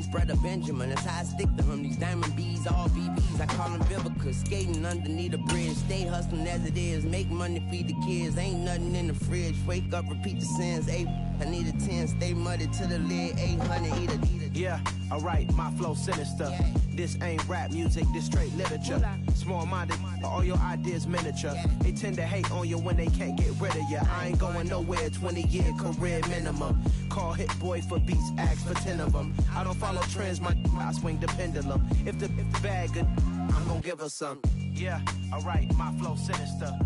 G's brother Benjamin. That's how I stick to him. These diamond B's, all BBs. I call them Vivica. Skating underneath a bridge. Stay hustling as it is. Make money, feed the kids. Ain't nothing in the fridge. Wake up, repeat the sins. I need a 10. Stay muddy to the lid. 800, eat a. Yeah, alright, my flow sinister. Yeah. This ain't rap music, this straight literature. Small-minded, all your ideas miniature. Yeah. They tend to hate on you when they can't get rid of you. I ain't going nowhere, 20-year career minimum. Call Hit Boy for beats, ask for 10 of them. I don't follow trends, I swing the pendulum. If the bag good, I'm gonna give her some. Yeah, alright, my flow sinister.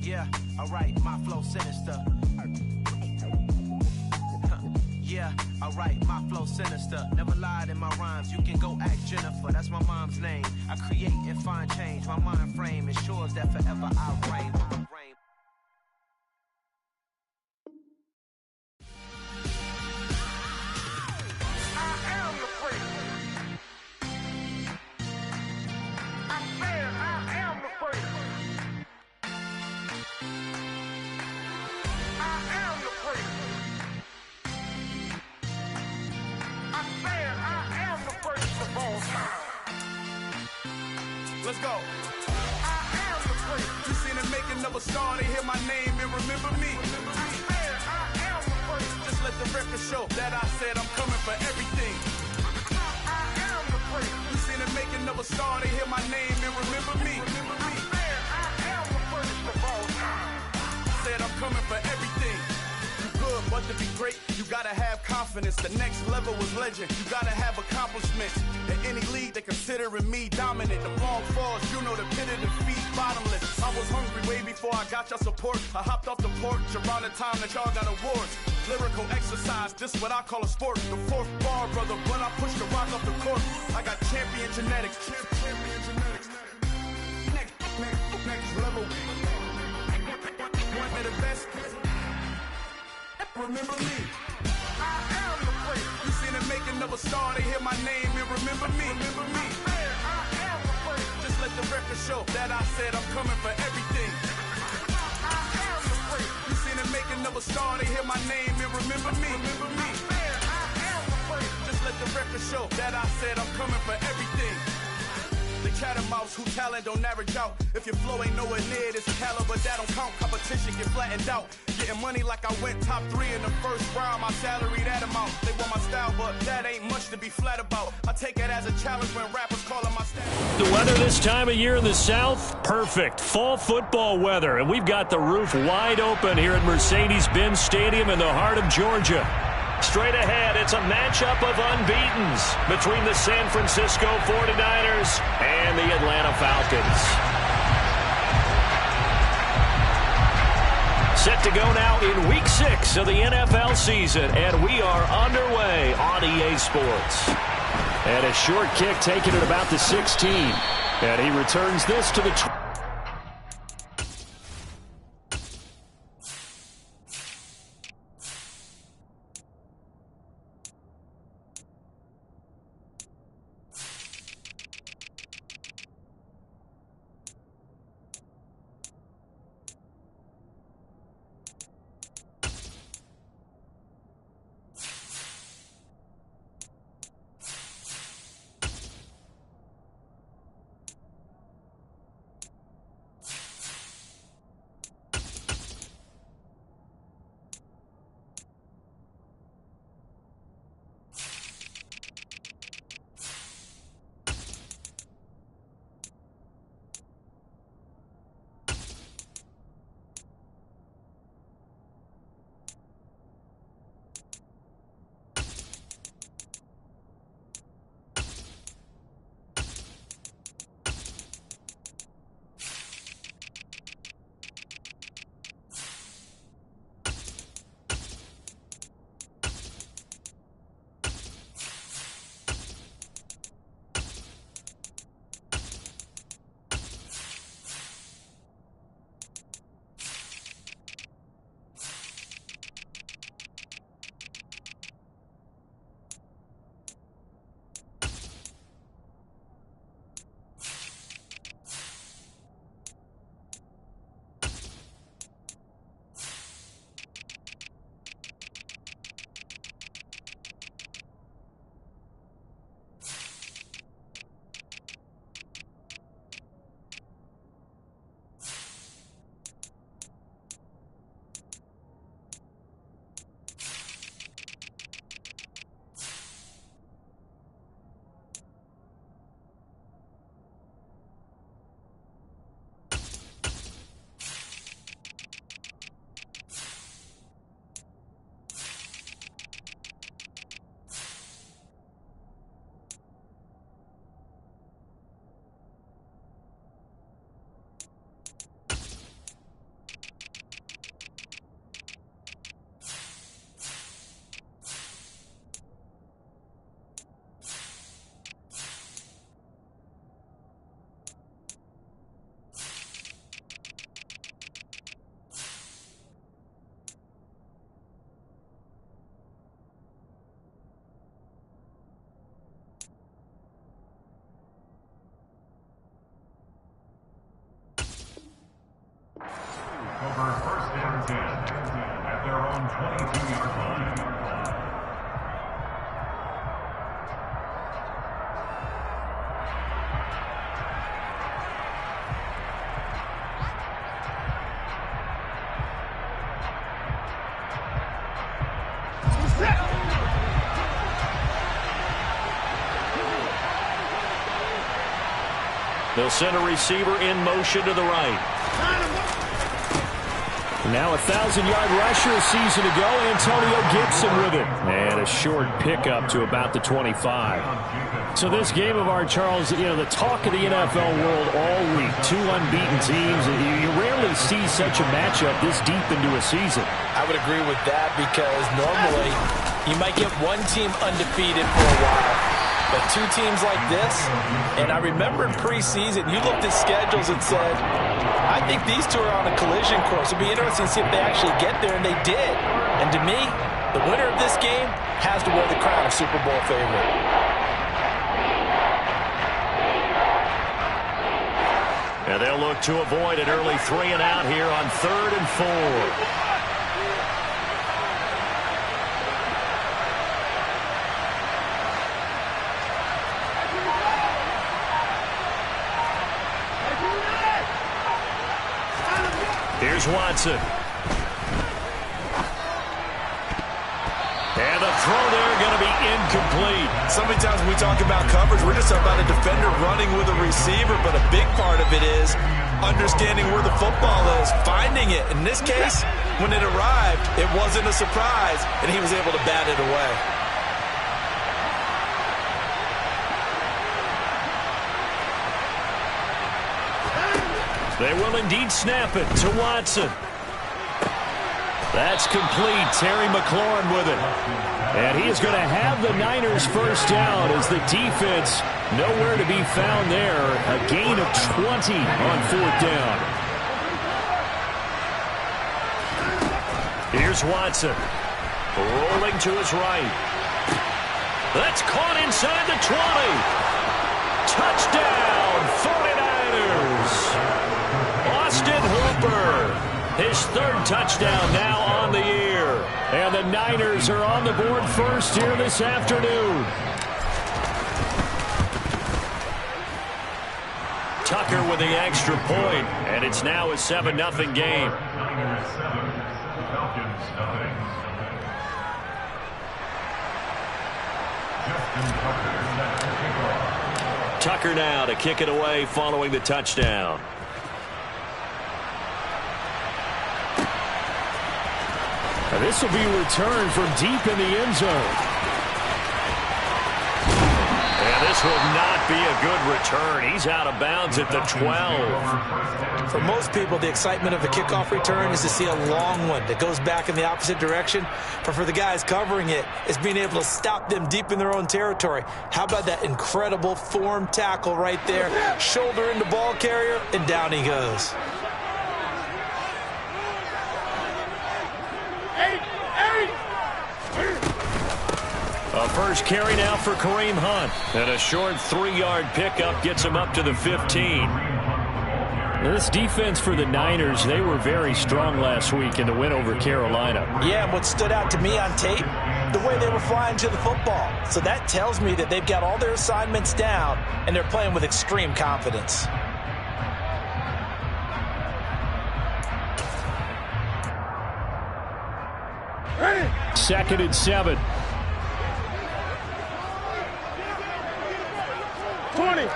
Yeah, alright, my flow sinister. Yeah, alright, my flow sinister. Never lied in my rhymes, you can go ask Jennifer. That's my mom's name. I create and find change. My mind frame ensures that forever I'll reign. Let's go. I am the prince. You seen the making of a star, they hear my name and remember me. I am the prince. Just let the record show that I said I'm coming for everything. I am the prince. You seen the making of a star, they hear my name and remember me. I am the prince of all time. Said I'm coming for everything. Good, but to be great, you gotta have confidence. The next level was legend. You gotta have accomplishments. In any league, they considering me dominant. The long falls, you know the pit of defeat, bottomless. I was hungry way before I got your support. I hopped off the porch around the time that y'all got awards. Lyrical exercise, this what I call a sport. The fourth bar, brother, when I push the rock off the court. I got champion genetics. Next level. One of the best. Remember me. I am the prince. You seen the making of a star, they hear my name and remember me. Remember me. I am the prince. Just let the record show that I said I'm coming for everything. I am the prince. You seen the making of a star, they hear my name and remember me. Remember me. I am the prince. Just let the record show that I said I'm coming for everything. The chattermouths who talent don't average out. If your flow ain't nowhere near this caliber, that don't count. Competition get flattened out. Getting money like I went top 3 in the first round. My salary that amount. They want my style, but that ain't much to be flat about. I take it as a challenge when rappers calling my style. The weather this time of year in the South, perfect. Fall football weather, and we've got the roof wide open here at Mercedes-Benz Stadium in the heart of Georgia. Straight ahead, it's a matchup of unbeatens between the San Francisco 49ers and the Atlanta Falcons. Set to go now in Week 6 of the NFL season, and we are underway on EA Sports. And a short kick taken at about the 16. And he returns this to the 20. They'll send a receiver in motion to the right. Now a 1,000-yard rusher a season ago. Antonio Gibson with it. And a short pickup to about the 25. So this game of ours, Charles, you know, the talk of the NFL world all week. Two unbeaten teams. You rarely see such a matchup this deep into a season. I would agree with that because normally you might get one team undefeated for a while. But two teams like this, and I remember in preseason, you looked at schedules and said, I think these two are on a collision course. It'll be interesting to see if they actually get there, and they did. And to me, the winner of this game has to wear the crown of Super Bowl favorite. And they'll look to avoid an early 3 and out here on 3rd and 4. Here's Watson. And the throw there going to be incomplete. So many times when we talk about coverage, we're just talking about a defender running with a receiver, but a big part of it is understanding where the football is, finding it. In this case, when it arrived, it wasn't a surprise, and he was able to bat it away. They will indeed snap it to Watson. That's complete. Terry McLaurin with it. And he is going to have the Niners first down as the defense nowhere to be found there. A gain of 20 on 4th down. Here's Watson. Rolling to his right. That's caught inside the 20. Touchdown, 49ers. Austin Hooper, his 3rd touchdown now on the year. And the Niners are on the board first here this afternoon. Tucker with the extra point, and it's now a 7-0 game. Tucker now to kick it away following the touchdown. This will be returned from deep in the end zone. And this will not be a good return. He's out of bounds at the 12. For most people, the excitement of a kickoff return is to see a long one that goes back in the opposite direction. But for the guys covering it, it's being able to stop them deep in their own territory. How about that incredible form tackle right there? Shoulder into ball carrier, and down he goes. A first carry now for Kareem Hunt. And a short 3-yard pickup gets him up to the 15. This defense for the Niners, they were very strong last week in the win over Carolina. Yeah, and what stood out to me on tape, the way they were flying to the football. So that tells me that they've got all their assignments down, and they're playing with extreme confidence. Second and 7. 20.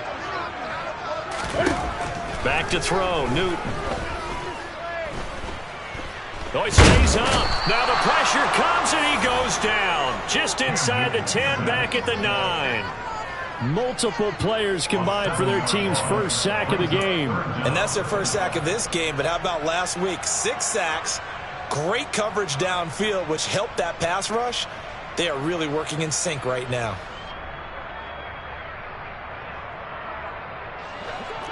Back to throw, Newton. Oh, he stays up. Now the pressure comes and he goes down. Just inside the 10, back at the 9. Multiple players combined for their team's first sack of the game. And that's their first sack of this game, but how about last week? 6 sacks, great coverage downfield, which helped that pass rush. They are really working in sync right now.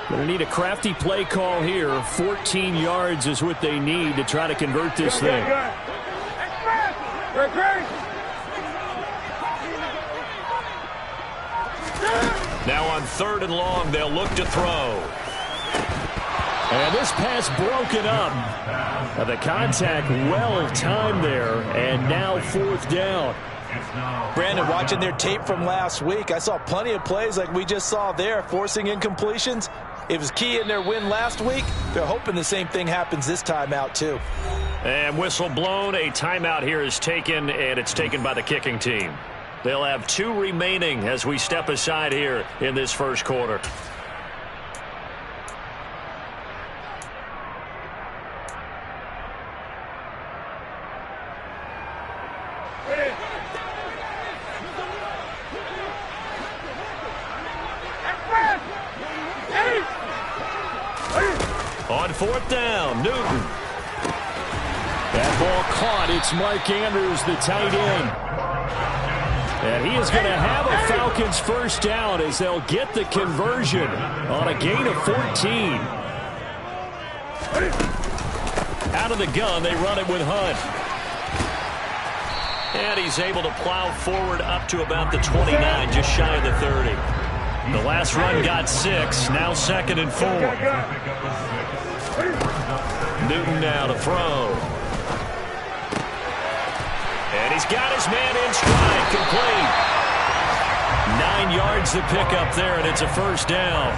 Going to need a crafty play call here. 14 yards is what they need to try to convert this thing. Now on 3rd and long, they'll look to throw. And this pass broken up. The contact well timed there, and now 4th down. Brandon, watching their tape from last week, I saw plenty of plays like we just saw there, forcing incompletions. It was key in their win last week. They're hoping the same thing happens this time out, too. And whistle blown. A timeout here is taken, and it's taken by the kicking team. They'll have 2 remaining as we step aside here in this first quarter. On 4th down, Newton. That ball caught. It's Mark Andrews, the tight end. And he is going to have a Falcons first down as they'll get the conversion on a gain of 14. Out of the gun, they run it with Hunt. And he's able to plow forward up to about the 29, just shy of the 30. The last run got 6, now 2nd and 4. Newton now to throw. And he's got his man in stride, complete. 9 yards to pick up there, and it's a first down.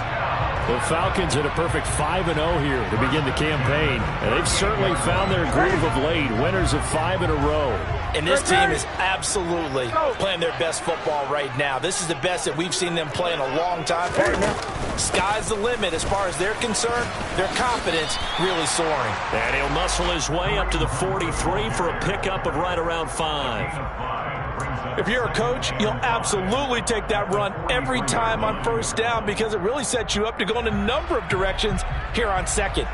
The Falcons at a perfect 5-0 here to begin the campaign. And they've certainly found their groove of late, winners of 5 in a row. And this team is absolutely playing their best football right now. This is the best that we've seen them play in a long time, partner. Sky's the limit as far as they're concerned. Their confidence really soaring. And he'll muscle his way up to the 43 for a pickup of right around 5. If you're a coach, you'll absolutely take that run every time on first down because it really sets you up to go in a number of directions here on 2nd.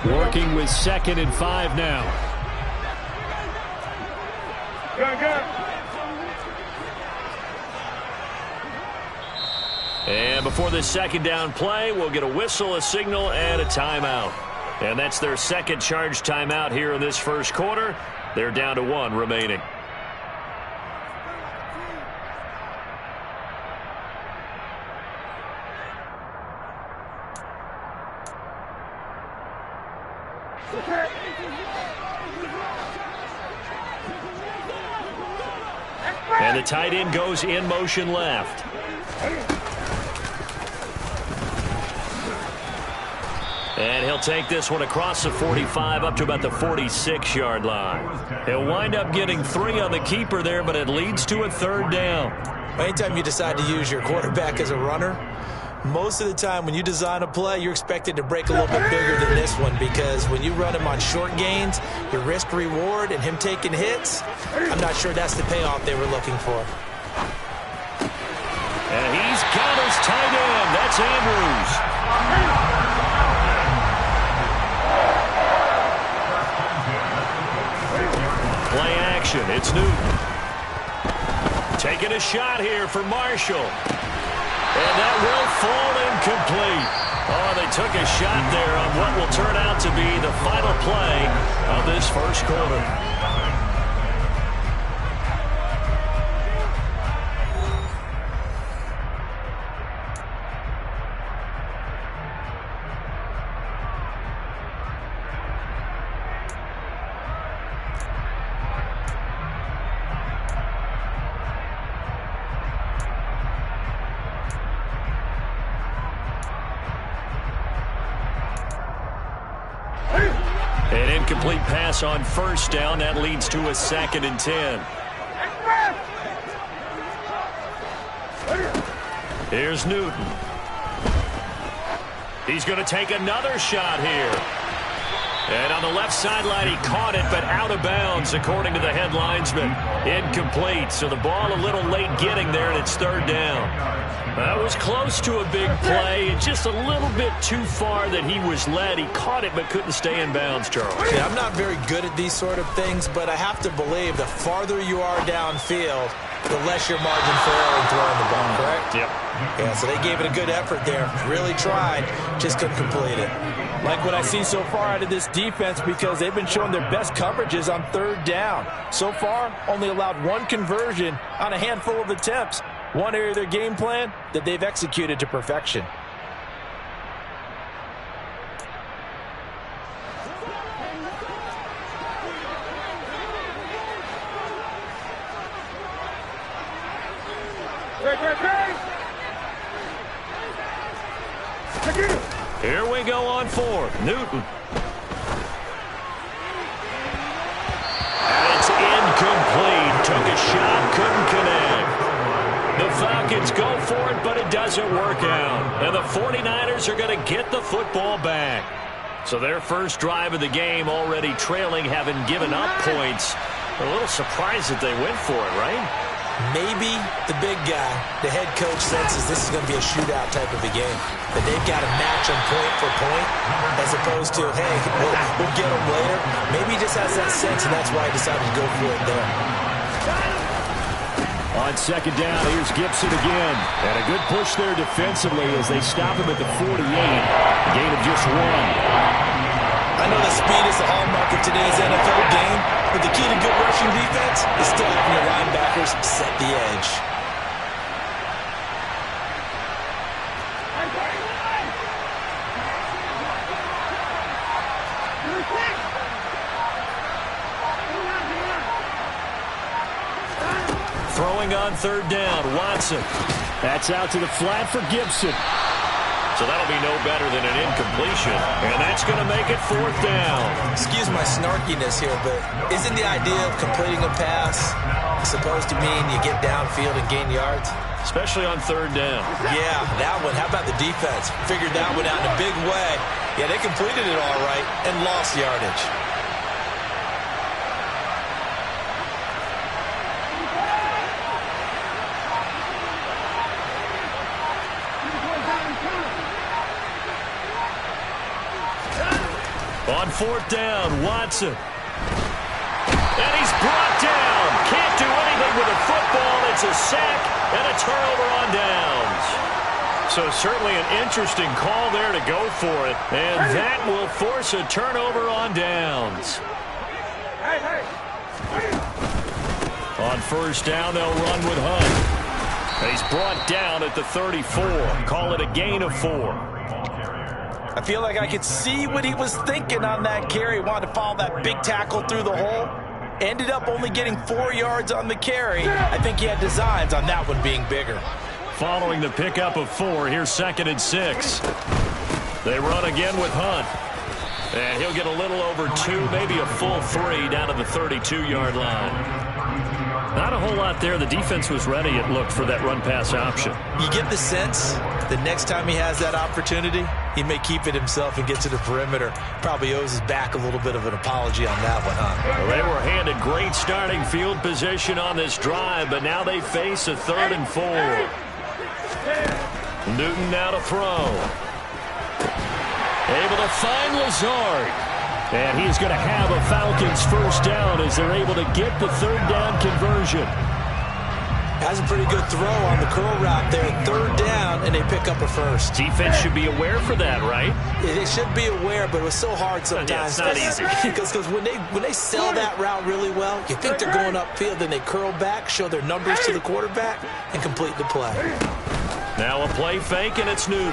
Working with 2nd and 5 now. And before this 2nd down play, we'll get a whistle, a signal, and a timeout. And that's their 2nd charge timeout here in this first quarter. They're down to 1 remaining. And the tight end goes in motion left. And he'll take this one across the 45 up to about the 46-yard line. He'll wind up getting 3 on the keeper there, but it leads to a 3rd down. Anytime you decide to use your quarterback as a runner, most of the time when you design a play, you're expected to break a little bit bigger than this one because when you run him on short gains, your risk-reward and him taking hits, I'm not sure that's the payoff they were looking for. And he's got his tight end. That's Andrews. Play action. It's Newton. Taking a shot here for Marshall. And that will fall incomplete. Oh, they took a shot there on what will turn out to be the final play of this first quarter. An incomplete pass on first down. That leads to a 2nd and 10. Here's Newton. He's going to take another shot here. And on the left sideline, he caught it, but out of bounds, according to the head linesman. Incomplete, so the ball a little late getting there, and it's 3rd down. That was close to a big play, and just a little bit too far that he was led. He caught it, but couldn't stay in bounds, Charles. Yeah, I'm not very good at these sort of things, but I have to believe the farther you are downfield, the less your margin for error in throwing the ball, correct? Yep. Yeah, so they gave it a good effort there. Really tried, just couldn't complete it. Like what I see so far out of this defense because they've been showing their best coverages on third down. So far, only allowed one conversion on a handful of attempts. One area of their game plan that they've executed to perfection. Here we go on fourth. Newton. And it's incomplete. Took a shot, couldn't connect. The Falcons go for it, but it doesn't work out. And the 49ers are going to get the football back. So their first drive of the game already trailing, having given up points. A little surprised that they went for it, right? Maybe the big guy, the head coach, senses this is going to be a shootout type of a game. That they've got to match them point for point as opposed to, hey, we'll get them later. Maybe he just has that sense, and that's why he decided to go for it there. On second down, here's Gibson again. And a good push there defensively as they stop him at the 48. Gain of just one. I know that speed is the hallmark of today's NFL game, but the key to good rushing defense is still having your linebackers set the edge. Throwing on third down, Watson. That's out to the flat for Gibson. So that'll be no better than an incompletion. And that's going to make it fourth down. Excuse my snarkiness here, but isn't the idea of completing a pass supposed to mean you get downfield and gain yards? Especially on third down. Yeah, that one. How about the defense? Figured that one out in a big way. Yeah, they completed it all right and lost yardage. On fourth down, Watson. And he's brought down. Can't do anything with a football. It's a sack and a turnover on downs. So certainly an interesting call there to go for it. And that will force a turnover on downs. On first down, they'll run with Hunt. He's brought down at the 34. Call it a gain of 4. I feel like I could see what he was thinking on that carry. He wanted to follow that big tackle through the hole. Ended up only getting 4 yards on the carry. I think he had designs on that one being bigger. Following the pickup of 4, here's 2nd and 6. They run again with Hunt. And he'll get a little over 2, maybe a full 3 down to the 32-yard line. Not a whole lot there. The defense was ready, it looked, for that run-pass option. You get the sense the next time he has that opportunity, he may keep it himself and get to the perimeter. Probably owes his back a little bit of an apology on that one, huh? Well, they were handed great starting field position on this drive, but now they face a 3rd and 4. Newton now to throw. Able to find Lazard. And he's going to have a Falcons first down as they're able to get the 3rd down conversion. Has a pretty good throw on the curl route there. 3rd down, and they pick up a first. Defense should be aware for that, right? They should be aware, but it was so hard sometimes. Yeah, it's not easy. Because when they sell that route really well, you think they're going upfield, then they curl back, show their numbers to the quarterback, and complete the play. Now a play fake, and it's Newton.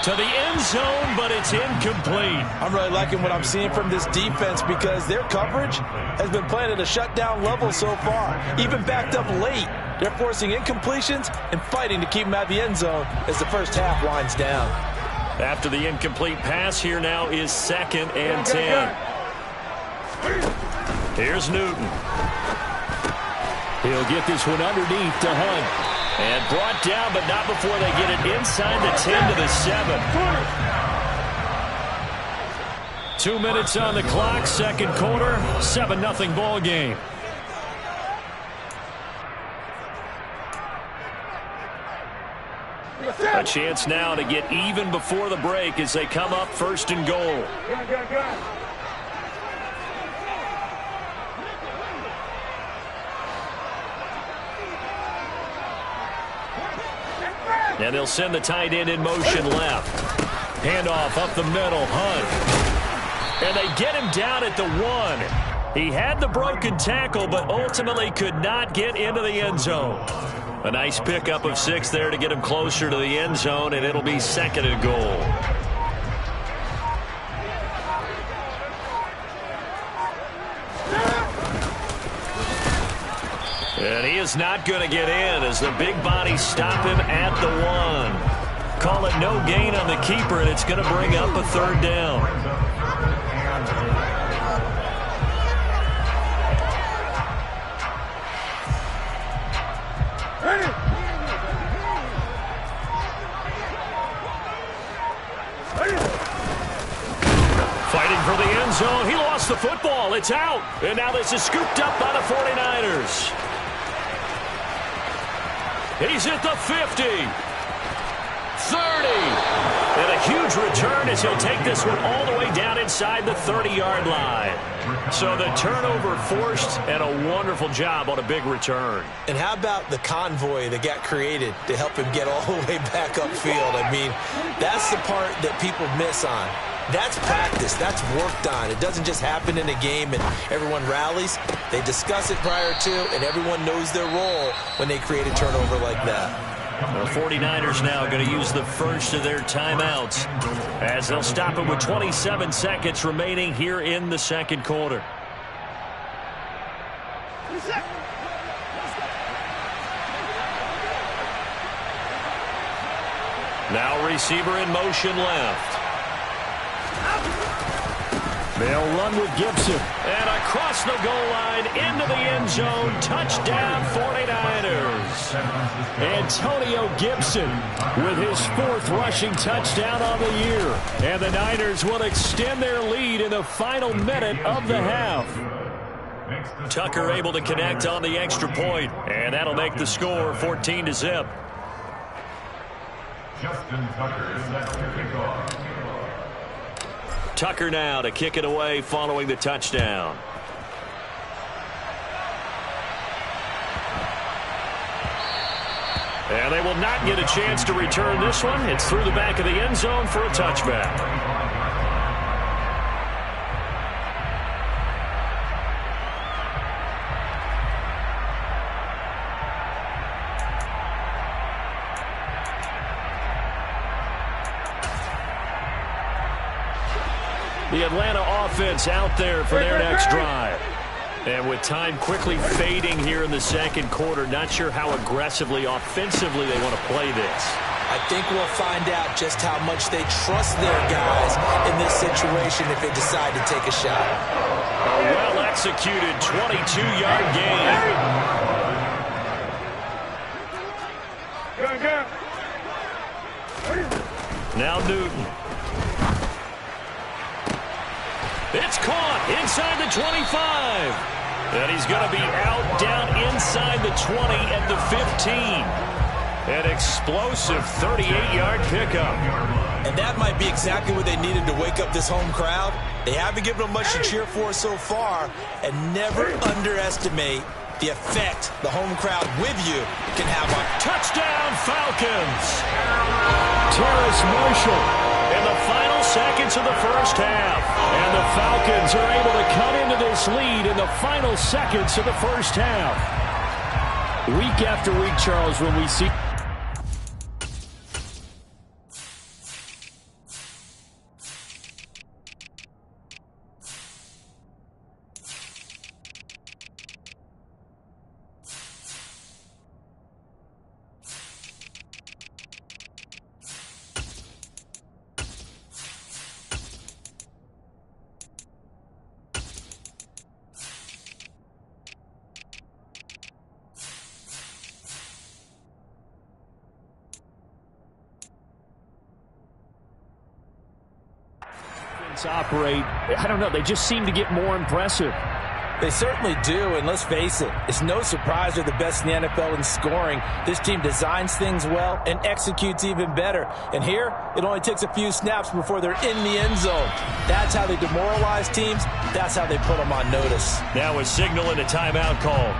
To the end zone, but it's incomplete. I'm really liking what I'm seeing from this defense because their coverage has been playing at a shutdown level so far. Even backed up late, they're forcing incompletions and fighting to keep them out of the end zone as the first half winds down. After the incomplete pass, here now is 2nd and 10. Here's Newton. He'll get this one underneath to Hunt. And brought down, but not before they get it inside the 10 to the 7. 2 minutes on the clock, 2nd quarter, 7-0 ball game. A chance now to get even before the break as they come up 1st and goal. And they'll send the tight end in motion left. Handoff up the middle, Hunt. And they get him down at the 1. He had the broken tackle, but ultimately could not get into the end zone. A nice pickup of 6 there to get him closer to the end zone, and it'll be 2nd and goal. And he is not going to get in as the big bodies stop him at the 1. Call it no gain on the keeper, and it's going to bring up a 3rd down. Fighting for the end zone. He lost the football. It's out. And now this is scooped up by the 49ers. He's at the 50. 30. And a huge return as he'll take this one all the way down inside the 30-yard line. So the turnover forced, and a wonderful job on a big return. And how about the convoy that got created to help him get all the way back upfield? I mean, that's the part that people miss on. That's practice. That's worked on. It doesn't just happen in a game and everyone rallies. They discuss it prior to, and everyone knows their role when they create a turnover like that. The 49ers now going to use the first of their timeouts as they'll stop it with 27 seconds remaining here in the 2nd quarter. Now receiver in motion left. They'll run with Gibson. And across the goal line into the end zone. Touchdown 49ers. Antonio Gibson with his 4th rushing touchdown on the year. And the Niners will extend their lead in the final minute of the half. Tucker able to connect on the extra point. And that'll make the score 14-0. Justin Tucker is set to kick off. Tucker now to kick it away following the touchdown. And they will not get a chance to return this one. It's through the back of the end zone for a touchback. The Atlanta offense out there for their next drive. And with time quickly fading here in the 2nd quarter, not sure how aggressively, offensively they want to play this. I think we'll find out just how much they trust their guys in this situation if they decide to take a shot. A well-executed 22-yard gain. Now Newton. It's caught inside the 25. And he's going to be out down inside the 20 at the 15. An explosive 38-yard pickup. And that might be exactly what they needed to wake up this home crowd. They haven't given them much to cheer for so far. And never underestimate the effect the home crowd with you can have on. Touchdown Falcons. Terrace Marshall in the final seconds of the first half. And the Falcons are able to cut into this lead in the final seconds of the first half. Week after week, Charles, when we see... operate, I don't know, they just seem to get more impressive. They certainly do, and let's face it, it's no surprise they're the best in the NFL in scoring. This team designs things well and executes even better. And here, it only takes a few snaps before they're in the end zone. That's how they demoralize teams. That's how they put them on notice. Now a signal and a timeout call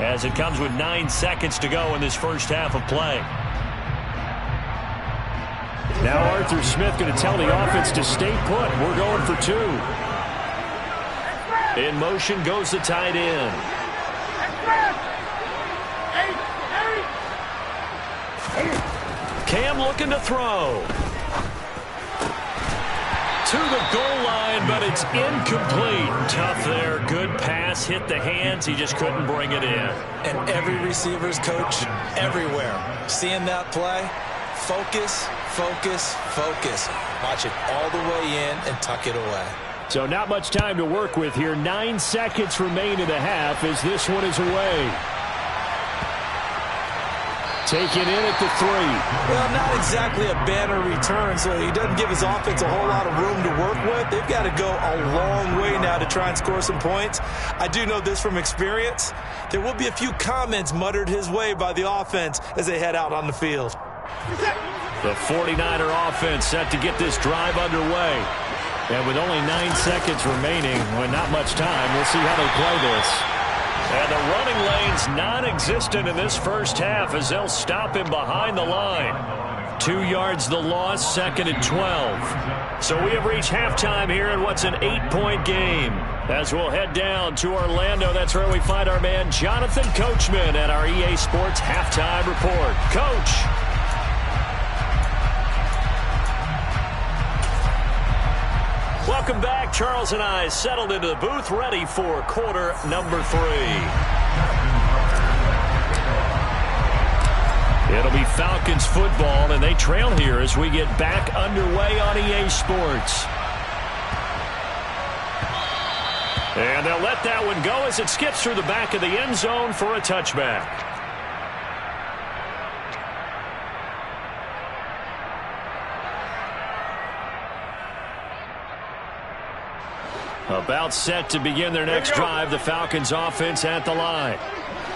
as it comes with 9 seconds to go in this first half of play. Now Arthur Smith going to tell the offense to stay put. We're going for 2. In motion goes the tight end. Cam looking to throw. To the goal line, but it's incomplete. Tough there. Good pass. Hit the hands. He just couldn't bring it in. And every receiver's coach everywhere. Seeing that play, focus, focus, focus. Watch it all the way in and tuck it away. So not much time to work with here. 9 seconds remain in the half as this one is away. Taken in at the 3. Well, not exactly a banner return, so he doesn't give his offense a whole lot of room to work with. They've got to go a long way now to try and score some points. I do know this from experience. There will be a few comments muttered his way by the offense as they head out on the field. The 49er offense set to get this drive underway. And with only 9 seconds remaining, with not much time, we'll see how they play this. And the running lane's non-existent in this first half as they'll stop him behind the line. 2 yards the loss, 2nd and 12. So we have reached halftime here in what's an 8-point game. As we'll head down to Orlando, that's where we find our man Jonathan Coachman at our EA Sports Halftime Report. Coach. Welcome back. Charles and I settled into the booth, ready for quarter number 3. It'll be Falcons football, and they trail here as we get back underway on EA Sports. And they'll let that one go as it skips through the back of the end zone for a touchback. About set to begin their next drive, the Falcons offense at the line.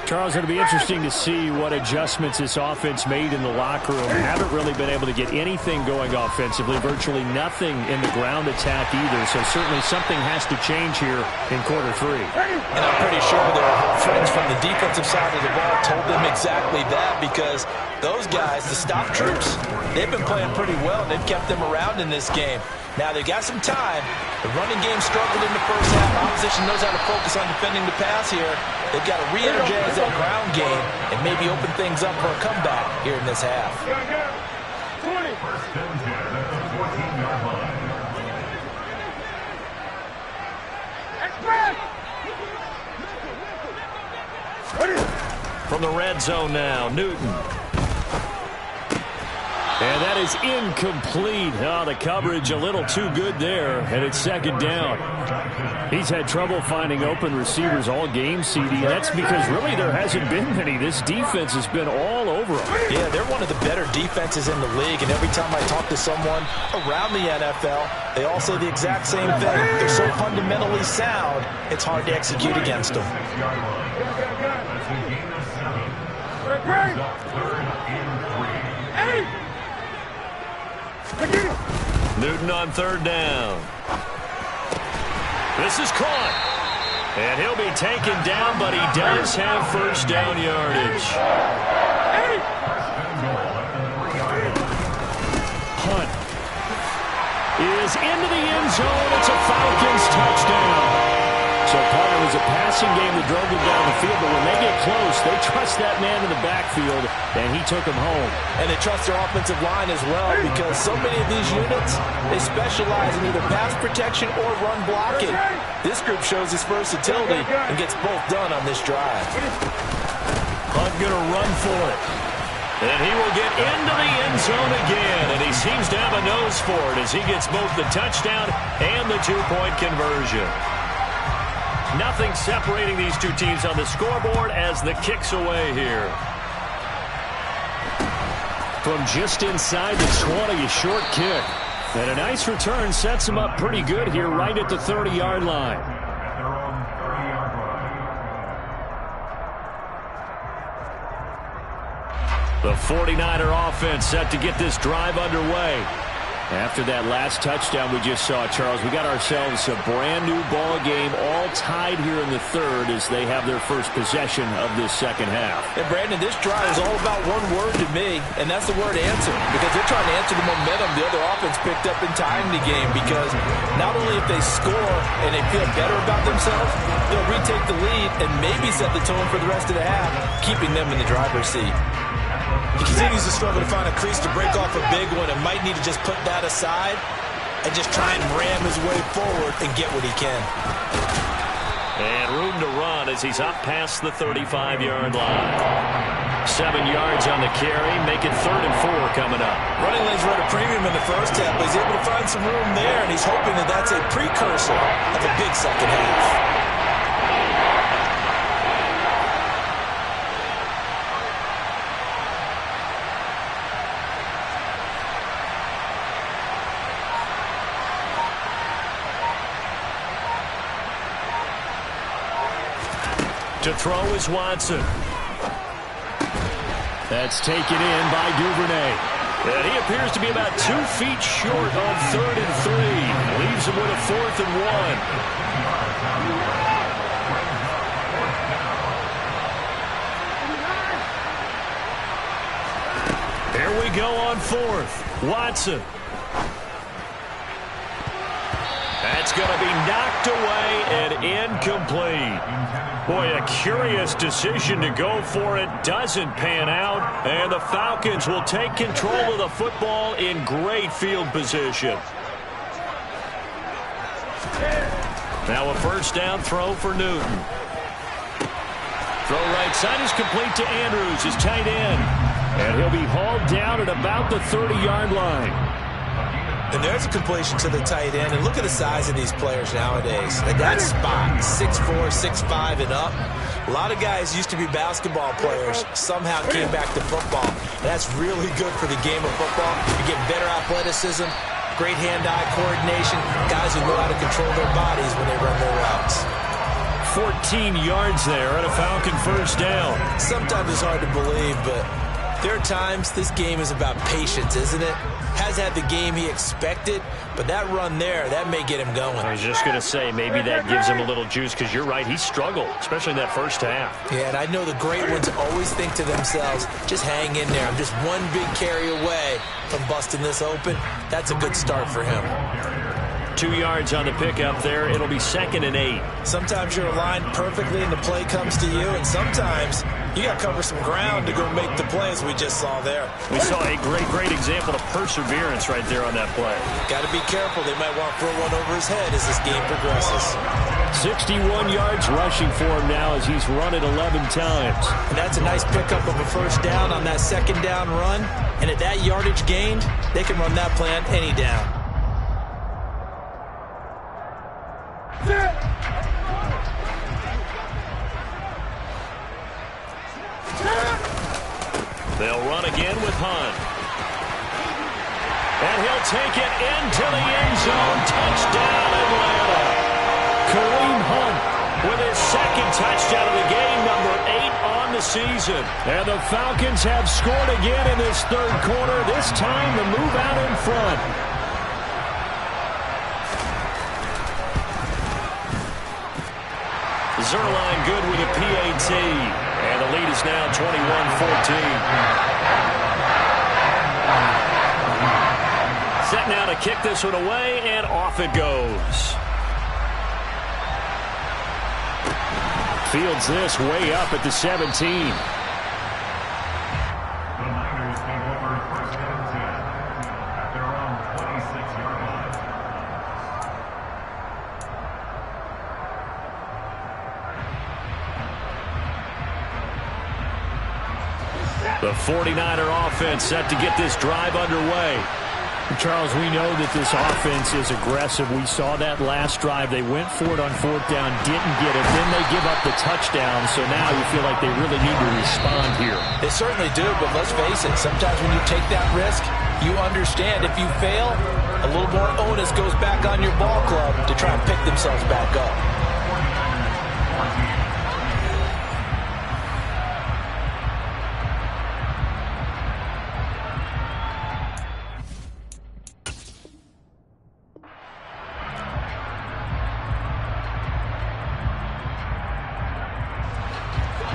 Charles, it'll be interesting to see what adjustments this offense made in the locker room. Haven't really been able to get anything going offensively, virtually nothing in the ground attack either. So certainly something has to change here in quarter 3. And I'm pretty sure their friends from the defensive side of the ball told them exactly that, because those guys, the stop troops, they've been playing pretty well, and they've kept them around in this game. Now they've got some time. The running game struggled in the first half. Opposition knows how to focus on defending the pass here. They've got to re-energize that ground game and maybe open things up for a comeback here in this half. From the red zone now, Newton. And that is incomplete. Oh, the coverage a little too good there, and it's 2nd down. He's had trouble finding open receivers all game, CD. That's because really there hasn't been many. This defense has been all over them. Yeah, they're one of the better defenses in the league, and every time I talk to someone around the NFL, they all say the exact same thing. They're so fundamentally sound, it's hard to execute against them. Newton on 3rd down. This is caught. And he'll be taken down, but he does have 1st down yardage. Hunt is into the end zone. It's a Falcons touchdown. So part of it was a passing game that drove them down the field, but when they get close, they trust that man in the backfield, and he took him home. And they trust their offensive line as well, because so many of these units, they specialize in either pass protection or run blocking. This group shows its versatility and gets both done on this drive. Hunt going to run for it. And he will get into the end zone again, and he seems to have a nose for it as he gets both the touchdown and the 2-point conversion. Nothing separating these two teams on the scoreboard as the kick's away here. From just inside the 20, a short kick. And a nice return sets him up pretty good here right at the 30-yard line. The 49er offense set to get this drive underway. After that last touchdown we just saw, Charles, we got ourselves a brand-new ball game, all tied here in the third as they have their first possession of this second half. And, Brandon, this drive is all about one word to me, and that's the word answer, because they're trying to answer the momentum the other offense picked up in tying the game, because not only if they score and they feel better about themselves, they'll retake the lead and maybe set the tone for the rest of the half, keeping them in the driver's seat. He continues to struggle to find a crease to break off a big one and might need to just put that aside and just try and ram his way forward and get what he can. And room to run as he's up past the 35-yard line. 7 yards on the carry, make it 3rd and 4 coming up. Running lanes were at a premium in the first half, but he's able to find some room there, and he's hoping that that's a precursor of a big second half. To throw is Watson. That's taken in by Duvernay. And he appears to be about 2 feet short on 3rd and 3. Leaves him with a 4th and 1. Here we go on 4th. Watson. That's going to be knocked away and incomplete. Boy, a curious decision to go for it. Doesn't pan out. And the Falcons will take control of the football in great field position. Now a first down throw for Newton. Throw right side is complete to Andrews, his tight end. And he'll be hauled down at about the 30-yard line. And there's a completion to the tight end. And look at the size of these players nowadays. At that spot, 6'4", 6'5", and up. A lot of guys used to be basketball players, somehow came back to football. And that's really good for the game of football. You get better athleticism, great hand-eye coordination, guys who know how to control their bodies when they run their routes. 14 yards there and a Falcon first down. Sometimes it's hard to believe, but there are times this game is about patience, isn't it? Has had the game he expected, but that run there, that may get him going. I was just going to say, maybe that gives him a little juice, because you're right, he struggled, especially in that first half. Yeah, and I know the great ones always think to themselves, just hang in there. I'm just one big carry away from busting this open. That's a good start for him. 2 yards on the pickup there. It'll be 2nd and 8. Sometimes you're aligned perfectly and the play comes to you, and sometimes you got to cover some ground to go make the play, as we just saw there. We saw a great example of perseverance right there on that play. Got to be careful. They might want to throw one over his head as this game progresses. 61 yards rushing for him now as he's run it 11 times. And that's a nice pickup of a first down on that second down run. And at that yardage gained, they can run that play on any down. They'll run again with Hunt. And he'll take it into the end zone. Touchdown, Atlanta. Kareem Hunt with his second touchdown of the game, number 8 on the season. And the Falcons have scored again in this third quarter, this time to move out in front. Zerline good with a PAT. And the lead is now 21-14. Set now to kick this one away, and off it goes. Fields this way up at the 17. The 49er offense set to get this drive underway. Charles, we know that this offense is aggressive. We saw that last drive. They went for it on 4th down, didn't get it. Then they give up the touchdown, so now you feel like they really need to respond here. They certainly do, but let's face it, sometimes when you take that risk, you understand if you fail, a little more onus goes back on your ball club to try and pick themselves back up.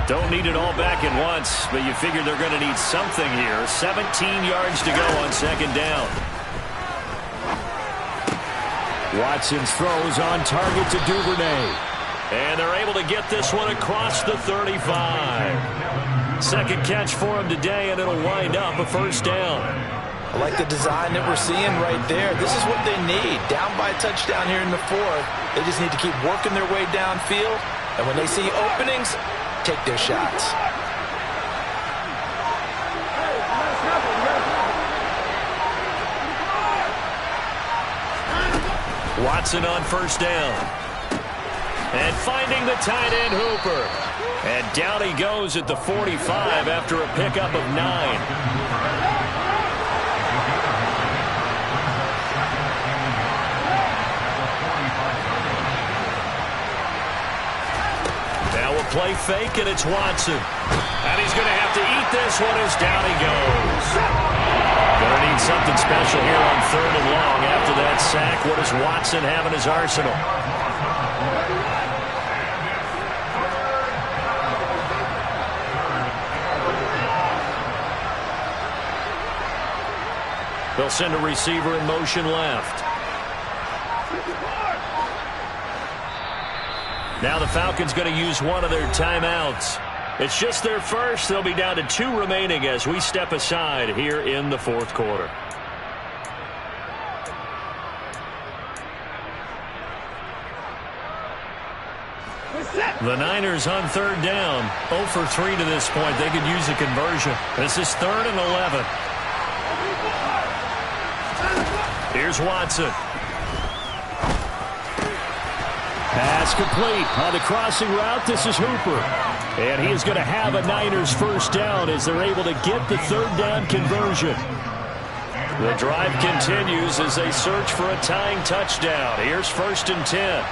Don't need it all back at once, but you figure they're going to need something here. 17 yards to go on second down. Watson's throws on target to Duvernay. And they're able to get this one across the 35. Second catch for him today, and it'll wind up a first down. I like the design that we're seeing right there. This is what they need. Down by a touchdown here in the fourth. They just need to keep working their way downfield. And when they see openings, take their shots. Watson on first down. And finding the tight end Hooper. And down he goes at the 45 after a pickup of 9. Now we'll play fake, and it's Watson. And he's going to have to eat this one as down he goes. Going to need something special here on third and long after that sack. What does Watson have in his arsenal? They'll send a receiver in motion left. Now the Falcons going to use one of their timeouts. It's just their first. They'll be down to 2 remaining as we step aside here in the fourth quarter. The Niners on third down. 0 for 3 to this point. They could use a conversion. This is 3rd and 11. Here's Watson. Pass complete on the crossing route. This is Hooper. And he is going to have a Niners first down as they're able to get the third down conversion. The drive continues as they search for a tying touchdown. Here's 1st and 10.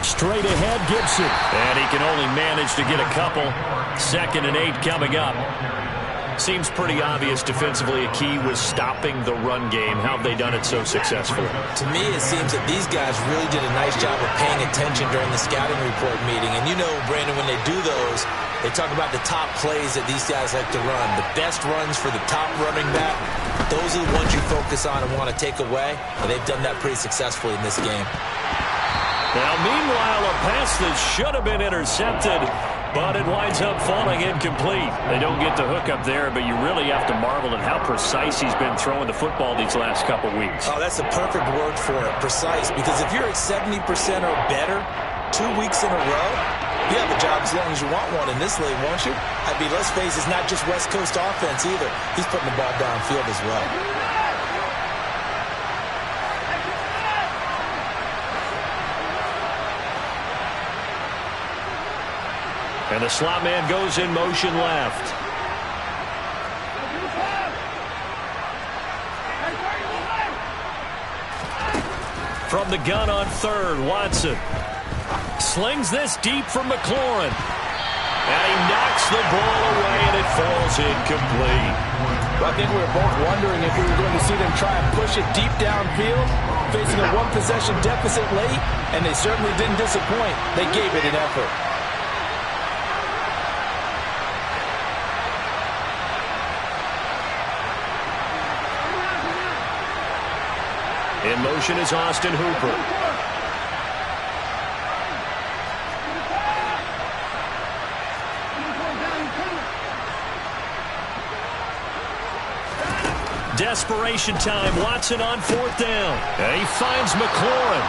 Straight ahead, Gibson. And he can only manage to get a couple. 2nd and 8 coming up. Seems pretty obvious defensively a key was stopping the run game. How have they done it so successfully? To me, it seems that these guys really did a nice job of paying attention during the scouting report meeting. And you know, Brandon, when they do those, they talk about the top plays that these guys like to run. The best runs for the top running back, those are the ones you focus on and want to take away. And they've done that pretty successfully in this game. Now, meanwhile, a pass that should have been intercepted, but it winds up falling incomplete. They don't get the hook up there, but you really have to marvel at how precise he's been throwing the football these last couple weeks. Oh, that's the perfect word for it, precise, because if you're at 70% or better 2 weeks in a row, you have a job as long as you want one in this league, won't you? I mean, let's face it, it's not just West Coast offense either. He's putting the ball downfield as well. And the slot man goes in motion left. From the gun on third, Watson slings this deep for McLaurin. And he knocks the ball away, and it falls incomplete. Well, I think we were both wondering if we were going to see them try and push it deep downfield, facing a one-possession deficit late, and they certainly didn't disappoint. They gave it an effort. In motion is Austin Hooper. Desperation time. Watson on 4th down. And he finds McLaurin.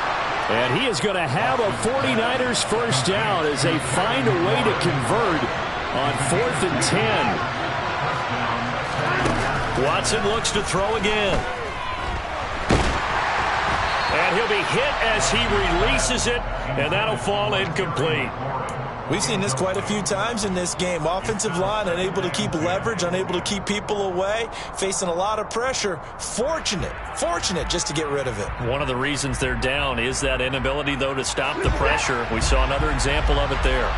And he is going to have a 49ers first down as they find a way to convert on 4th and 10. Watson looks to throw again. And he'll be hit as he releases it, and that'll fall incomplete. We've seen this quite a few times in this game. Offensive line unable to keep leverage, unable to keep people away, facing a lot of pressure. Fortunate just to get rid of it. One of the reasons they're down is that inability, though, to stop the pressure. We saw another example of it there.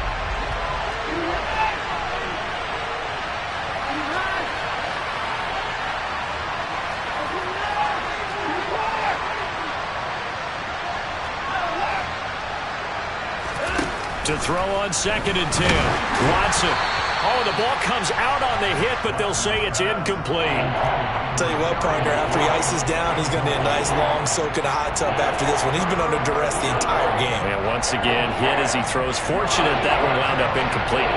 To throw on 2nd and 10. Watson. Oh, the ball comes out on the hit, but they'll say it's incomplete. Tell you what, partner, after he ices down, he's going to need a nice long soak in a hot tub after this one. He's been under duress the entire game. And once again, hit as he throws. Fortunate that one wound up incomplete.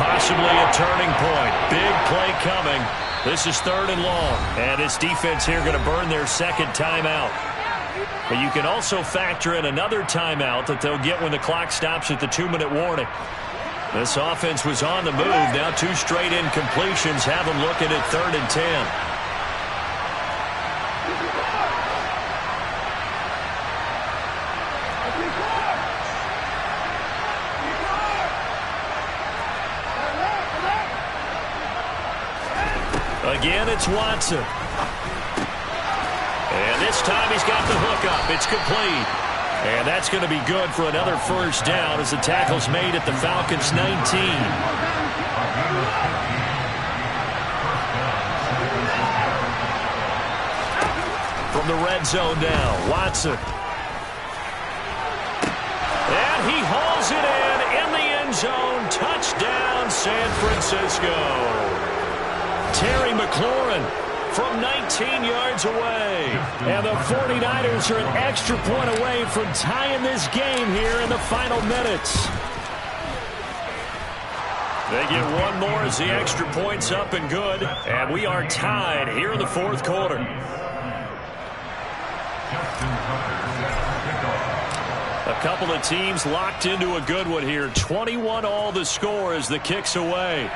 Possibly a turning point. Big play coming. This is 3rd and long. And this defense here going to burn their 2nd timeout. But you can also factor in another timeout that they'll get when the clock stops at the 2-minute warning. This offense was on the move. Now 2 straight incompletions have them looking at 3rd and 10. Again, it's Watson. And this time he's got the hook up. It's complete. And that's going to be good for another 1st down as the tackle's made at the Falcons' 19. From the red zone now, Watson. And he hauls it in the end zone. Touchdown, San Francisco. Terry McLaurin from 19 yards away. And the 49ers are an extra point away from tying this game here in the final minutes. They get one more as the extra point's up and good. And we are tied here in the 4th quarter. A couple of teams locked into a good one here. 21 all the score as the kick's away.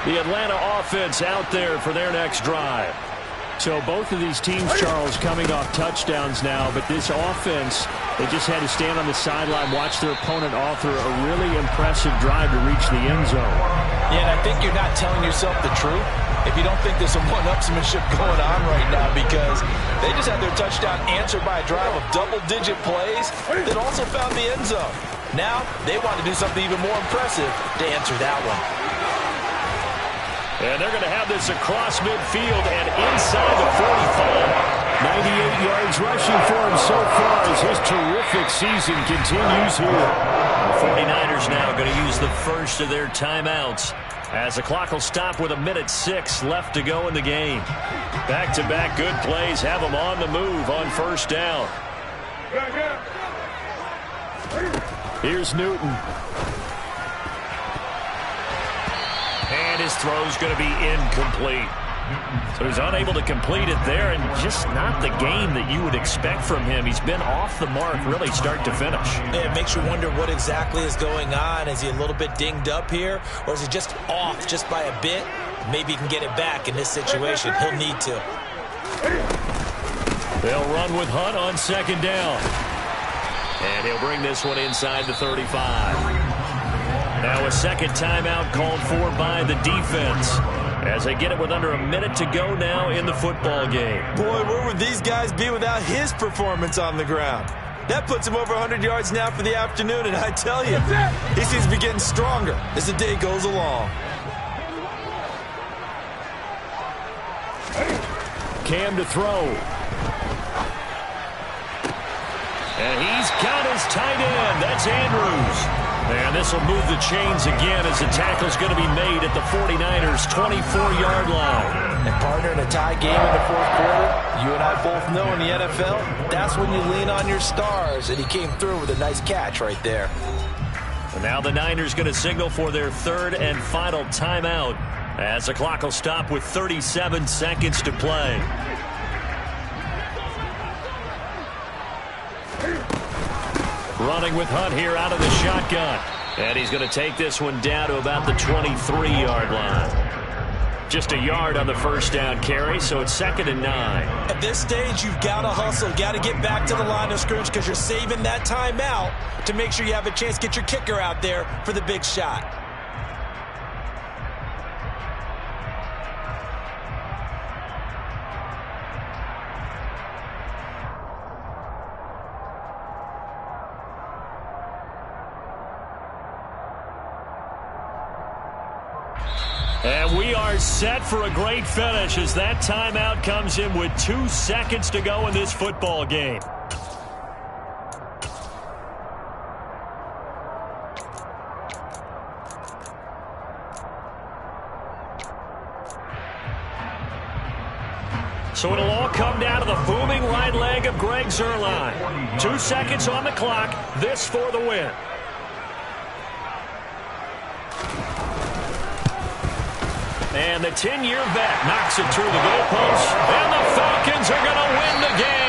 The Atlanta offense out there for their next drive. So both of these teams, Charles, coming off touchdowns now, but this offense, they just had to stand on the sideline, watch their opponent author a really impressive drive to reach the end zone. Yeah, and I think you're not telling yourself the truth if you don't think there's some one-upsmanship going on right now, because they just had their touchdown answered by a drive of double-digit plays that also found the end zone. Now they want to do something even more impressive to answer that one. And they're going to have this across midfield and inside the 45. 98 yards rushing for him so far as his terrific season continues here. The 49ers now going to use the first of their timeouts as the clock will stop with 1:06 left to go in the game. Back-to-back good plays have them on the move on 1st down. Here's Newton. And his throw's going to be incomplete. So he's unable to complete it there, and just not the game that you would expect from him. He's been off the mark really start to finish. Yeah, it makes you wonder what exactly is going on. Is he a little bit dinged up here, or is he just off just by a bit? Maybe he can get it back in this situation. He'll need to. They'll run with Hunt on 2nd down. And he'll bring this one inside the 35. Now a 2nd timeout called for by the defense as they get it with under a minute to go now in the football game. Boy, where would these guys be without his performance on the ground? That puts him over 100 yards now for the afternoon, and I tell you, he seems to be getting stronger as the day goes along. Cam to throw. And he's got his tight end. That's Andrews. And this will move the chains again as the tackle's going to be made at the 49ers' 24-yard line. And partner, in a tie game in the 4th quarter, you and I both know in the NFL, that's when you lean on your stars. And he came through with a nice catch right there. And now the Niners going to signal for their 3rd and final timeout as the clock will stop with 37 seconds to play. Running with Hunt here out of the shotgun. And he's going to take this one down to about the 23-yard line. Just a yard on the first down carry, so it's 2nd and 9. At this stage, you've got to hustle. Got to get back to the line of scrimmage because you're saving that timeout to make sure you have a chance to get your kicker out there for the big shot. And we are set for a great finish as that timeout comes in with 2 seconds to go in this football game. So it'll all come down to the booming right leg of Greg Zuerlein. 2 seconds on the clock. This for the win. And the 10-year vet knocks it through the goalpost. And the Falcons are going to win the game.